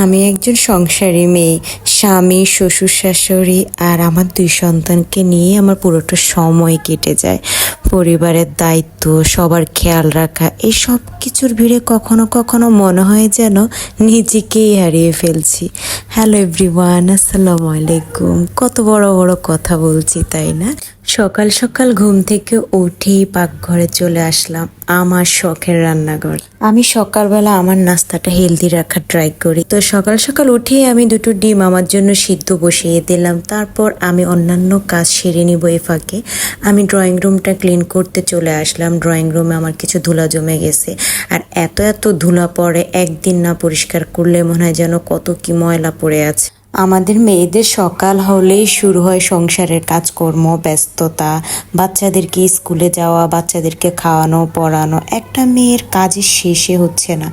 আমি একজন সংসারী মেয়ে, স্বামী, শ্বশুর শাশুড়ি আর আমার 2 সন্তানকে নিয়ে আমার পুরোটা সময় কেটে যায়। পরিবারের দায়িত্ব, সবার খেয়াল রাখা, এই সব কিছুর ভিড়ে কখনো কখনো মনে হয় যেন নিজেকেই হারিয়ে ফেলছি। হ্যালো এভরিওয়ান, আসসালামু আলাইকুম। কত বড় বড় কথা বলছি, তাই না? সকাল সকাল ঘুম থেকে উঠেই পাকঘরে চলে আসলাম, আমার শখের রান্নাঘর। আমি সকালবেলা আমার নাস্তাটা হেলদি রাখার ট্রাই করি। তো সকাল সকাল উঠেই আমি 2টো ডিম আমার জন্য সিদ্ধ বসিয়ে দিলাম। তারপর আমি অন্যান্য কাজ সেরে নিব। এ ফাঁকে আমি ড্রয়িং রুমটা ক্লিন করতে চলে আসলাম। ড্রয়িং রুমে আমার কিছু ধুলা জমে গেছে, আর এত এত ধুলা পড়ে, একদিন না পরিষ্কার করলে মনে হয় যেন কত কি ময়লা পড়ে আছে। আমাদের মেয়েদের সকাল হলেই শুরু হয় সংসারের কাজকর্ম, ব্যস্ততা, বাচ্চাদেরকে স্কুলে যাওয়া, বাচ্চাদেরকে খাওয়ানো পড়ানো। একটা মেয়ের কাজের শেষে হচ্ছে না।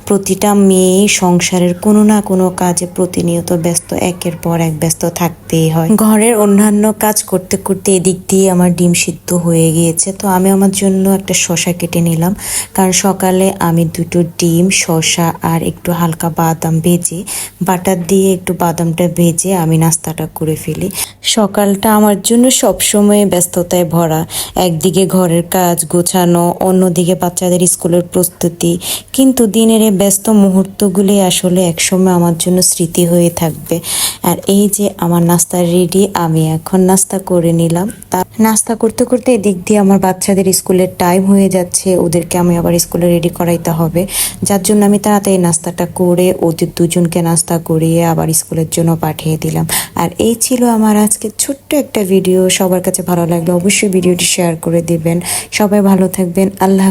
প্রতিটা মেয়ে সংসারের কোনো না কোনো কাজে প্রতিনিয়ত ব্যস্ত, একের পর এক ব্যস্ত থাকতেই হয়। ঘরের অন্যান্য কাজ করতে করতে এদিক দিয়ে আমার ডিম সিদ্ধ হয়ে গিয়েছে। তো আমি আমার জন্য একটা শসা কেটে নিলাম, কারণ সকালে আমি 2টো ডিম, শসা আর একটু হালকা বাদাম ভেজে, বাটার দিয়ে একটু বাদাম ভেজে আমি নাস্তাটা করে ফেলি। সকালটা আমার জন্য সবসময় ব্যস্ততায় ভরা। একদিকে ঘরের কাজ গোছানো, অন্যদিকে বাচ্চাদের স্কুলের প্রস্তুতি। কিন্তু দিনের এই ব্যস্ত মুহূর্তগুলি আসলে একসময় আমার জন্য স্মৃতি হয়ে থাকবে। আর এই যে আমার নাস্তা রেডি, আমি এখন নাস্তা করে নিলাম। নাস্তা করতে করতে এদিক দিয়ে আমার বাচ্চাদের স্কুলের টাইম হয়ে যাচ্ছে, ওদেরকে আমি আবার স্কুলে রেডি করাইতে হবে। যার জন্য আমি তাড়াতাড়ি নাস্তাটা করে ওদের দুজনকে নাস্তা করিয়ে আবার স্কুলের জন্য পাঠিয়ে দিলাম। আর এই ছিল আমার আজকে ছোট্ট একটা ভিডিও। সবার কাছে ভালো লাগলে অবশ্যই ভিডিওটি শেয়ার করে দিবেন। সবাই ভালো থাকবেন। আল্লাহ।